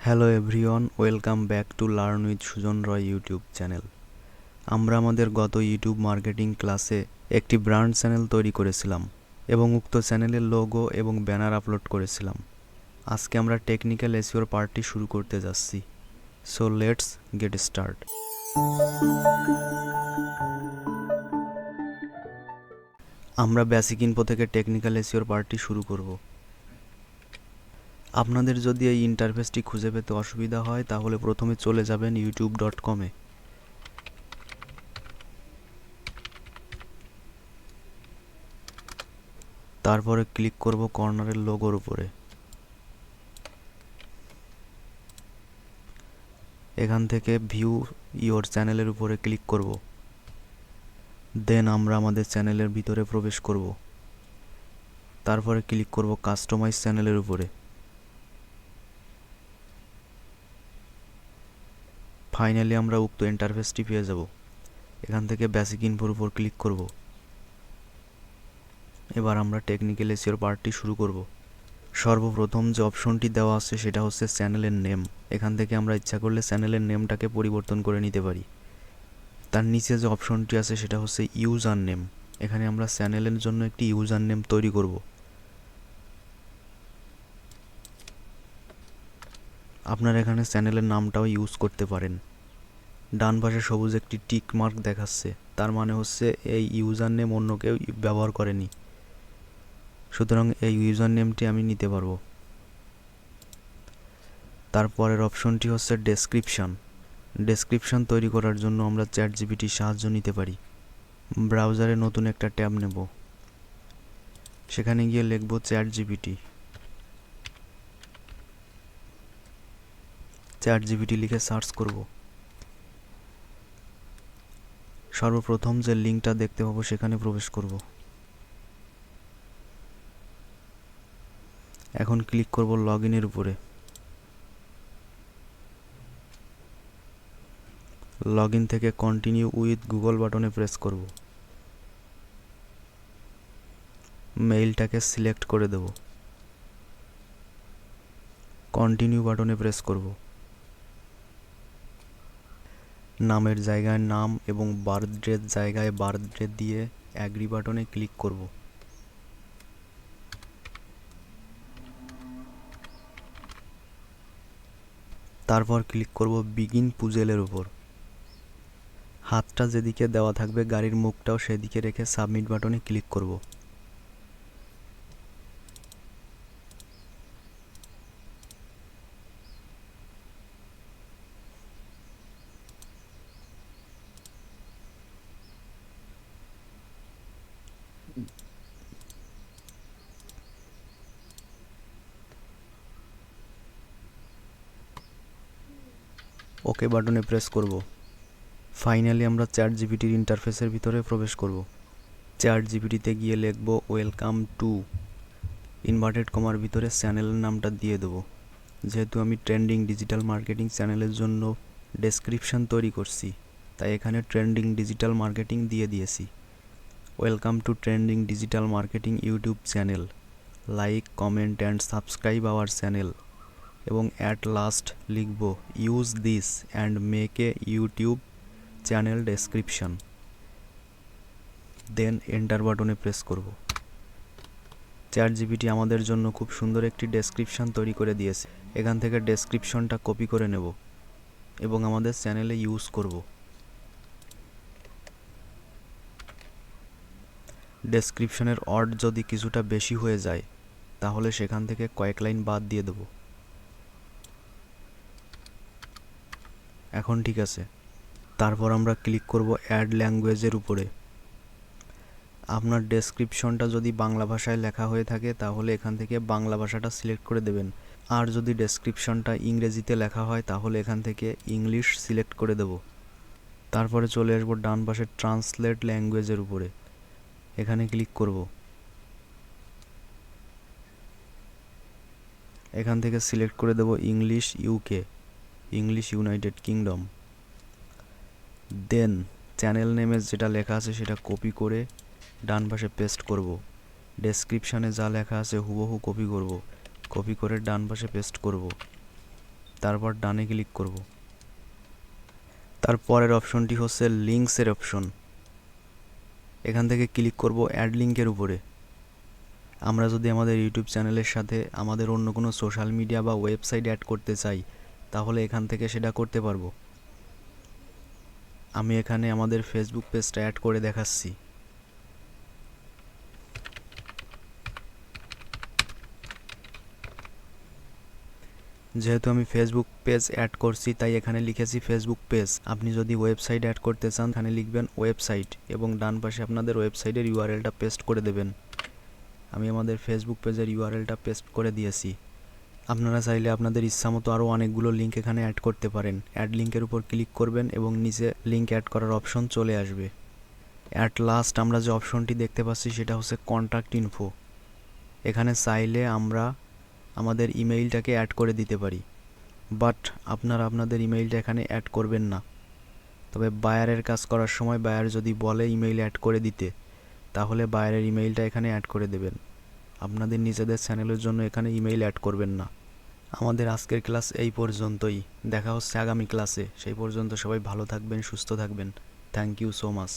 Hello everyone, welcome back to learn with Sujan Roy YouTube channel. আমরা আমাদের গত ইউটিউব মার্কেটিং ক্লাসে একটি ব্র্যান্ড চ্যানেল তৈরি করেছিলাম এবং উক্ত চ্যানেলের লোগো এবং ব্যানার আপলোড করেছিলাম। আজকে আমরা টেকনিক্যাল এসইওর পার্টটি শুরু করতে যাচ্ছি। So let's get start. আমরা বেসিক ইনফো থেকে টেকনিক্যাল এসইওর পার্টটি শুরু করব। আপনাদের যদি এই ইন্টারফেসটি খুঁজে পেতে অসুবিধা হয় তাহলে প্রথমে চলে যাবেন youtube.com-এ। তারপরে ক্লিক করব কর্নারের লোগোর উপরে। এখান থেকে ভিউ ইওর চ্যানেলের উপরে ক্লিক করব। দেন আমরা আমাদের চ্যানেলের ভিতরে প্রবেশ করব। তারপরে ক্লিক করব কাস্টমাইজ চ্যানেলের উপরে। ফাইনালি আমরা উক্ত ইন্টারফেসটি পেয়ে যাব। এখান থেকে বেসিক ইনফোর উপর ক্লিক করব। এবার আমরা টেকনিক্যাল এসইওর পার্টটি শুরু করব। সর্বপ্রথম যে অপশনটি দেওয়া আছে সেটা হচ্ছে চ্যানেলের নেম। এখান থেকে আমরা ইচ্ছা করলে চ্যানেলের নেমটাকে পরিবর্তন করে নিতে পারি। তার নিচে যে অপশনটি আছে সেটা হচ্ছে ইউজার নেম। এখানে আমরা চ্যানেলের জন্য একটি ইউজার নেম তৈরি করব। আপনারা এখানে চ্যানেলের নামটাও ইউজ করতে পারেন। ডান পাশে সবুজ একটি টিক মার্ক দেখাচ্ছে, তার মানে হচ্ছে এই ইউজার নেম অন্য কেউ ব্যবহার করেনি, সুতরাং এই ইউজার নেমটি আমি নিতে পারবো। তারপরের অপশনটি হচ্ছে ডেসক্রিপশন তৈরি করার জন্য আমরা চ্যাটজিপিটির সাহায্য নিতে পারি। ব্রাউজারে নতুন একটা ট্যাব নেব, সেখানে গিয়ে লিখব চ্যাটজিপিটি লিখে সার্চ করব। সর্বপ্রথম যে লিঙ্কটা দেখতে পাবো সেখানে প্রবেশ করব। এখন ক্লিক করব লগইনের উপরে। লগইন থেকে কন্টিনিউ উইথ গুগল বাটনে প্রেস করব। মেইলটাকে সিলেক্ট করে দেব। কন্টিনিউ বাটনে প্রেস করব। নামের জায়গায় নাম এবং বার্থডের জায়গায় বার্থডে দিয়ে অ্যাগ্রি বাটনে ক্লিক করব। তারপর ক্লিক করব বিগিন পুজেলের উপর। হাতটা যেদিকে দেওয়া থাকবে গাড়ির মুখটাও সেদিকে রেখে সাবমিট বাটনে ক্লিক করব। ওকে বাটনে প্রেস করব। ফাইনালি আমরা চ্যাটজিপিটির ইন্টারফেসের ভিতরে প্রবেশ করব। চ্যাটজিপিটিতে গিয়ে লিখব ওয়েলকাম টু, ইনভার্টেড কমার ভিতরে চ্যানেলের নামটা দিয়ে দেবো। যেহেতু আমি ট্রেন্ডিং ডিজিটাল মার্কেটিং চ্যানেলের জন্য ডেসক্রিপশন তৈরি করছি, তাই এখানে ট্রেন্ডিং ডিজিটাল মার্কেটিং দিয়ে দিয়েছি। Welcome to trending digital marketing YouTube channel, like comment and subscribe our channel, এবং অ্যাট লাস্ট লিখব use this and make a YouTube channel description. Then enter বাটনে প্রেস করব। চ্যাটজিপিটি আমাদের জন্য খুব সুন্দর একটি ডেসক্রিপশন তৈরি করে দিয়েছে। এখান থেকে ডেসক্রিপশনটা কপি করে নেব এবং আমাদের চ্যানেলে ইউজ করব। ডেসক্রিপশনের অর্ড যদি কিছুটা বেশি হয়ে যায় তাহলে সেখান থেকে কয়েক লাইন বাদ দিয়ে দেব। এখন ঠিক আছে। তারপর আমরা ক্লিক করব অ্যাড ল্যাঙ্গুয়েজের উপরে। আপনার ডেসক্রিপশনটা যদি বাংলা ভাষায় লেখা হয়ে থাকে তাহলে এখান থেকে বাংলা ভাষাটা সিলেক্ট করে দেবেন, আর যদি ডেসক্রিপশনটা ইংরেজিতে লেখা হয় তাহলে এখান থেকে ইংলিশ সিলেক্ট করে দেব। তারপরে চলে আসবো ডান পাশে ট্রান্সলেট ল্যাঙ্গুয়েজের উপরে, এখানে ক্লিক করব। এখান থেকে সিলেক্ট করে দেব English UK, English United Kingdom. Then channel নেমে যেটা লেখা আছে সেটা কপি করে ডান পাশে পেস্ট করব। ডেসক্রিপশানে যা লেখা আছে হুবহু কপি করব, কপি করে ডান পাশে পেস্ট করব। তারপর ডানে ক্লিক করব। তারপরের অপশনটি হচ্ছে লিঙ্কসের অপশন। এখান থেকে ক্লিক করব অ্যাড লিঙ্কের উপরে। আমরা যদি আমাদের ইউটিউব চ্যানেলের সাথে আমাদের অন্য কোনো সোশ্যাল মিডিয়া বা ওয়েবসাইট অ্যাড করতে চাই, তাহলে এখান থেকে সেটা করতে পারবো। আমি এখানে আমাদের ফেসবুক পেজটা অ্যাড করে দেখাচ্ছি। যেহেতু আমি ফেসবুক পেজ অ্যাড করছি, তাই এখানে লিখেছি ফেসবুক পেজ। আপনি যদি ওয়েবসাইট অ্যাড করতে চান, এখানে লিখবেন ওয়েবসাইট এবং ডান পাশে আপনাদের ওয়েবসাইটের ইউআরএলটা পেস্ট করে দেবেন। আমি আমাদের ফেসবুক পেজের ইউআরএলটা পেস্ট করে দিয়েছি। আপনারা চাইলে আপনাদের ইচ্ছামতো আরও অনেকগুলো লিঙ্ক এখানে অ্যাড করতে পারেন। অ্যাড লিঙ্কের উপর ক্লিক করবেন এবং নিচে লিঙ্ক অ্যাড করার অপশন চলে আসবে। অ্যাট লাস্ট আমরা যে অপশনটি দেখতে পাচ্ছি সেটা হচ্ছে কন্ট্যাক্ট ইনফো। এখানে চাইলে আমরা আমাদের ইমেইলটাকে অ্যাড করে দিতে পারি, বাট আপনারা আপনাদের ইমেইলটা এখানে অ্যাড করবেন না। তবে বায়ারের কাজ করার সময় বায়ার যদি বলে ইমেইল অ্যাড করে দিতে, তাহলে বায়ারের ইমেইলটা এখানে অ্যাড করে দেবেন। আপনাদের নিজেদের চ্যানেলের জন্য এখানে ইমেইল অ্যাড করবেন না। আমাদের আজকের ক্লাস এই পর্যন্তই। দেখা হচ্ছে আগামী ক্লাসে। সেই পর্যন্ত সবাই ভালো থাকবেন, সুস্থ থাকবেন। Thank you so much.